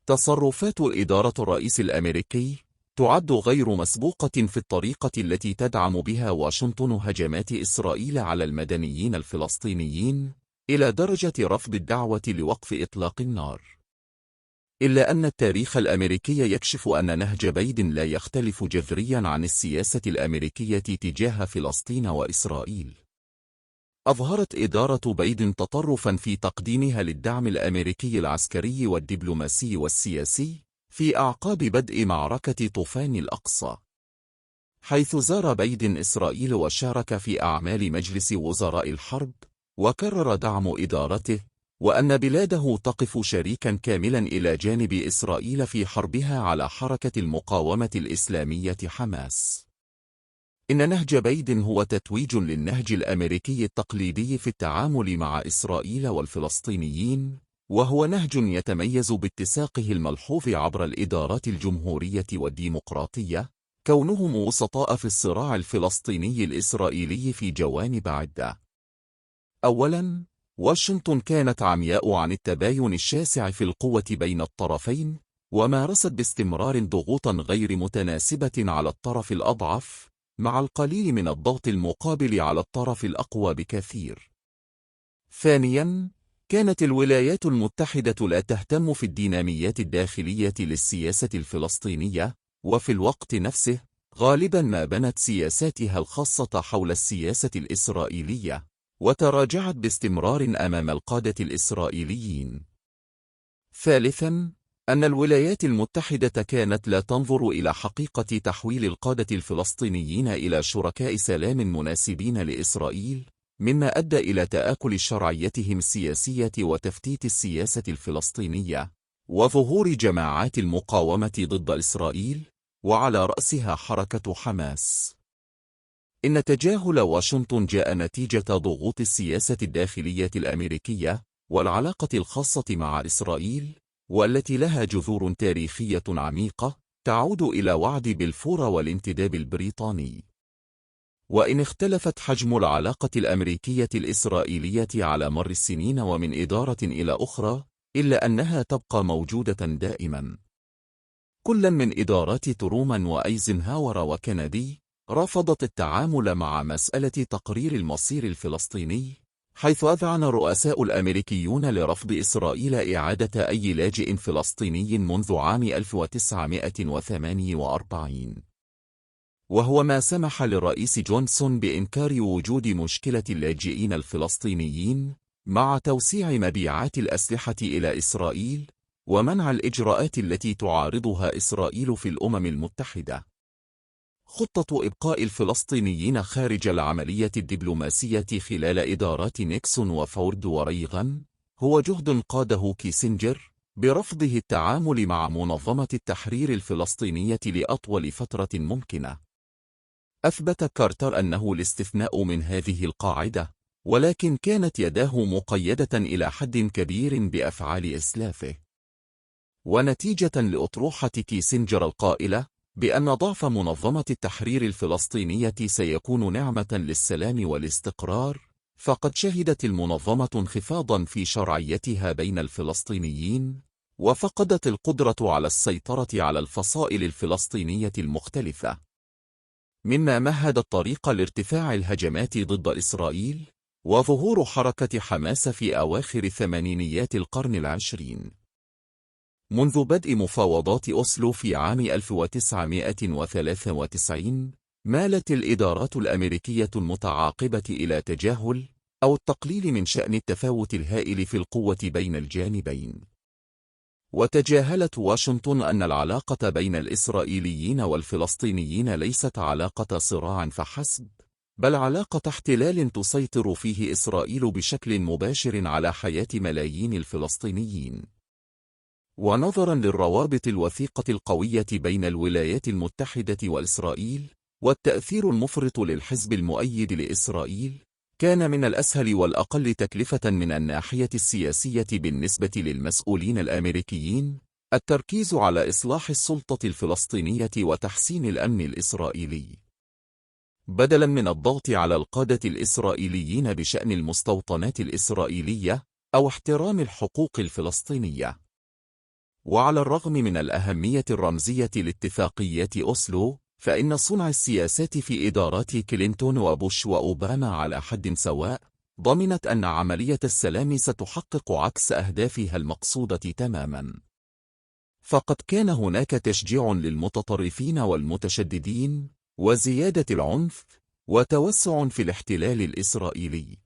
تصرفات الإدارة الرئيس الأمريكي تعد غير مسبوقة في الطريقة التي تدعم بها واشنطن هجمات إسرائيل على المدنيين الفلسطينيين، إلى درجة رفض الدعوة لوقف إطلاق النار. إلا أن التاريخ الأمريكي يكشف أن نهج بايدن لا يختلف جذريا عن السياسة الأمريكية تجاه فلسطين وإسرائيل. أظهرت إدارة بايدن تطرفا في تقديمها للدعم الأمريكي العسكري والدبلوماسي والسياسي في أعقاب بدء معركة طوفان الأقصى، حيث زار بايدن إسرائيل وشارك في أعمال مجلس وزراء الحرب، وكرر دعم إدارته وأن بلاده تقف شريكا كاملا إلى جانب إسرائيل في حربها على حركة المقاومة الإسلامية حماس. إن نهج بايدن هو تتويج للنهج الأمريكي التقليدي في التعامل مع إسرائيل والفلسطينيين، وهو نهج يتميز باتساقه الملحوظ عبر الإدارات الجمهورية والديمقراطية، كونهم وسطاء في الصراع الفلسطيني الإسرائيلي في جوانب عدة. أولاً، واشنطن كانت عمياء عن التباين الشاسع في القوة بين الطرفين، ومارست باستمرار ضغوطاً غير متناسبة على الطرف الأضعف، مع القليل من الضغط المقابل على الطرف الأقوى بكثير. ثانياً، كانت الولايات المتحدة لا تهتم في الديناميات الداخلية للسياسة الفلسطينية، وفي الوقت نفسه غالباً ما بنت سياساتها الخاصة حول السياسة الإسرائيلية، وتراجعت باستمرار أمام القادة الإسرائيليين. ثالثاً، أن الولايات المتحدة كانت لا تنظر إلى حقيقة تحويل القادة الفلسطينيين إلى شركاء سلام مناسبين لإسرائيل، مما أدى إلى تآكل شرعيتهم السياسية وتفتيت السياسة الفلسطينية، وظهور جماعات المقاومة ضد إسرائيل، وعلى رأسها حركة حماس. إن تجاهل واشنطن جاء نتيجة ضغوط السياسة الداخلية الأمريكية والعلاقة الخاصة مع إسرائيل، والتي لها جذور تاريخية عميقة تعود إلى وعد بلفور والانتداب البريطاني. وإن اختلفت حجم العلاقة الأمريكية الإسرائيلية على مر السنين ومن إدارة إلى أخرى، إلا أنها تبقى موجودة دائما. كل من إدارات ترومان وأيزنهاور وكندي رفضت التعامل مع مسألة تقرير المصير الفلسطيني، حيث أذعن الرؤساء الأمريكيون لرفض إسرائيل إعادة أي لاجئ فلسطيني منذ عام 1948، وهو ما سمح للرئيس جونسون بإنكار وجود مشكلة اللاجئين الفلسطينيين، مع توسيع مبيعات الأسلحة إلى إسرائيل ومنع الإجراءات التي تعارضها إسرائيل في الأمم المتحدة. خطة إبقاء الفلسطينيين خارج العملية الدبلوماسية خلال إدارات نيكسون وفورد وريغان هو جهد قاده كيسنجر برفضه التعامل مع منظمة التحرير الفلسطينية لأطول فترة ممكنة. أثبت كارتر أنه الاستثناء من هذه القاعدة، ولكن كانت يداه مقيدة إلى حد كبير بأفعال إسلافه. ونتيجة لأطروحة كيسنجر القائلة بأن ضعف منظمة التحرير الفلسطينية سيكون نعمة للسلام والاستقرار، فقد شهدت المنظمة انخفاضا في شرعيتها بين الفلسطينيين، وفقدت القدرة على السيطرة على الفصائل الفلسطينية المختلفة، مما مهد الطريق لارتفاع الهجمات ضد إسرائيل وظهور حركة حماس في أواخر الثمانينيات القرن العشرين. منذ بدء مفاوضات أوسلو في عام 1993، مالت الإدارات الأمريكية المتعاقبة إلى تجاهل أو التقليل من شأن التفاوت الهائل في القوة بين الجانبين. وتجاهلت واشنطن أن العلاقة بين الإسرائيليين والفلسطينيين ليست علاقة صراع فحسب، بل علاقة احتلال تسيطر فيه إسرائيل بشكل مباشر على حياة ملايين الفلسطينيين. ونظرا للروابط الوثيقة القوية بين الولايات المتحدة وإسرائيل والتأثير المفرط للحزب المؤيد لإسرائيل، كان من الأسهل والأقل تكلفة من الناحية السياسية بالنسبة للمسؤولين الأمريكيين التركيز على إصلاح السلطة الفلسطينية وتحسين الأمن الإسرائيلي، بدلا من الضغط على القادة الإسرائيليين بشأن المستوطنات الإسرائيلية أو احترام الحقوق الفلسطينية. وعلى الرغم من الأهمية الرمزية لاتفاقيات أوسلو، فإن صنع السياسات في إدارات كلينتون وبوش وأوباما على حد سواء ضمنت أن عملية السلام ستحقق عكس أهدافها المقصودة تماما. فقد كان هناك تشجيع للمتطرفين والمتشددين، وزيادة العنف، وتوسع في الاحتلال الإسرائيلي.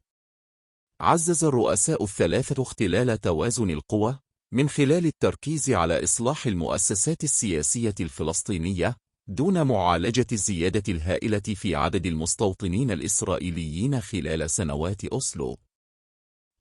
عزز الرؤساء الثلاثة اختلال توازن القوى من خلال التركيز على إصلاح المؤسسات السياسية الفلسطينية دون معالجة الزيادة الهائلة في عدد المستوطنين الإسرائيليين خلال سنوات أوسلو.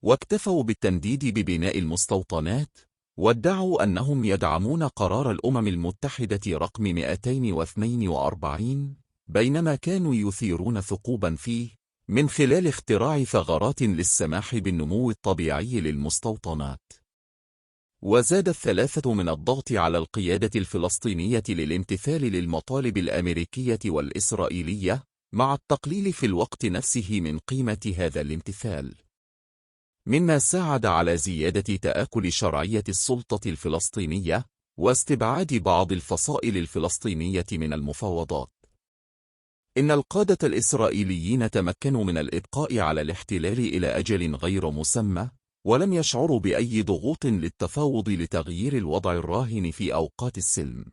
واكتفوا بالتنديد ببناء المستوطنات، وادعوا أنهم يدعمون قرار الأمم المتحدة رقم 242، بينما كانوا يثيرون ثقوبا فيه من خلال اختراع ثغرات للسماح بالنمو الطبيعي للمستوطنات. وزاد الثلاثة من الضغط على القيادة الفلسطينية للامتثال للمطالب الأمريكية والإسرائيلية، مع التقليل في الوقت نفسه من قيمة هذا الامتثال، مما ساعد على زيادة تآكل شرعية السلطة الفلسطينية واستبعاد بعض الفصائل الفلسطينية من المفاوضات. إن القادة الإسرائيليين تمكنوا من الإبقاء على الاحتلال إلى أجل غير مسمى، ولم يشعروا بأي ضغوط للتفاوض لتغيير الوضع الراهن في أوقات السلم.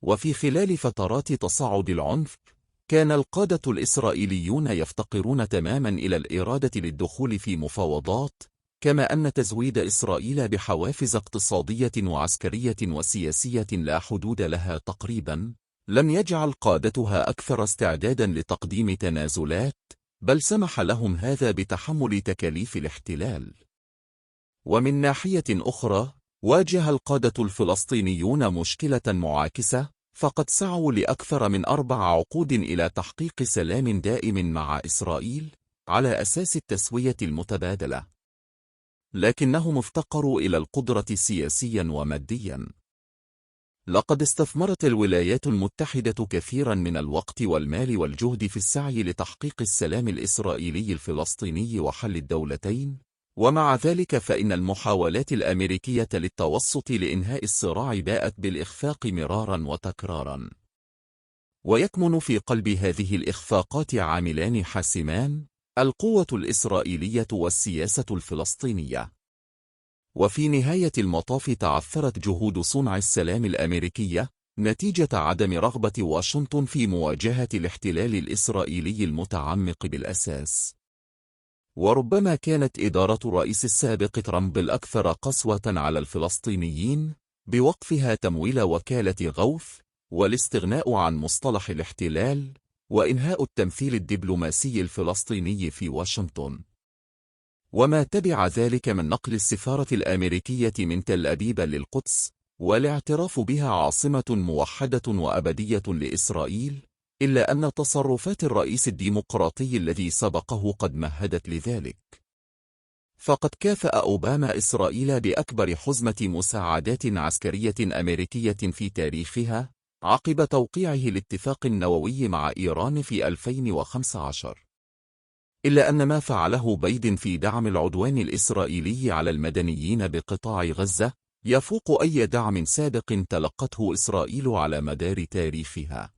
وفي خلال فترات تصاعد العنف، كان القادة الإسرائيليون يفتقرون تماما إلى الإرادة للدخول في مفاوضات، كما أن تزويد إسرائيل بحوافز اقتصادية وعسكرية وسياسية لا حدود لها تقريبا لم يجعل قادتها أكثر استعدادا لتقديم تنازلات، بل سمح لهم هذا بتحمل تكاليف الاحتلال. ومن ناحية أخرى، واجه القادة الفلسطينيون مشكلة معاكسة، فقد سعوا لأكثر من 4 عقود إلى تحقيق سلام دائم مع إسرائيل على أساس التسوية المتبادلة، لكنهم افتقروا إلى القدرة سياسيا وماديا. لقد استثمرت الولايات المتحدة كثيرا من الوقت والمال والجهد في السعي لتحقيق السلام الإسرائيلي الفلسطيني وحل الدولتين، ومع ذلك فإن المحاولات الأمريكية للتوسط لإنهاء الصراع باءت بالإخفاق مرارا وتكرارا. ويكمن في قلب هذه الإخفاقات عاملان حاسمان: القوة الإسرائيلية والسياسة الفلسطينية. وفي نهاية المطاف تعثرت جهود صنع السلام الأمريكية نتيجة عدم رغبة واشنطن في مواجهة الاحتلال الإسرائيلي المتعمق بالأساس. وربما كانت إدارة الرئيس السابق ترامب الأكثر قسوة على الفلسطينيين بوقفها تمويل وكالة غوث والاستغناء عن مصطلح الاحتلال وإنهاء التمثيل الدبلوماسي الفلسطيني في واشنطن. وما تبع ذلك من نقل السفارة الأمريكية من تل أبيب للقدس والاعتراف بها عاصمة موحدة وأبدية لإسرائيل، إلا أن تصرفات الرئيس الديمقراطي الذي سبقه قد مهدت لذلك. فقد كافأ أوباما إسرائيل بأكبر حزمة مساعدات عسكرية أمريكية في تاريخها عقب توقيعه الاتفاق النووي مع إيران في 2015. إلا أن ما فعله بايدن في دعم العدوان الإسرائيلي على المدنيين بقطاع غزة يفوق أي دعم سابق تلقته إسرائيل على مدار تاريخها.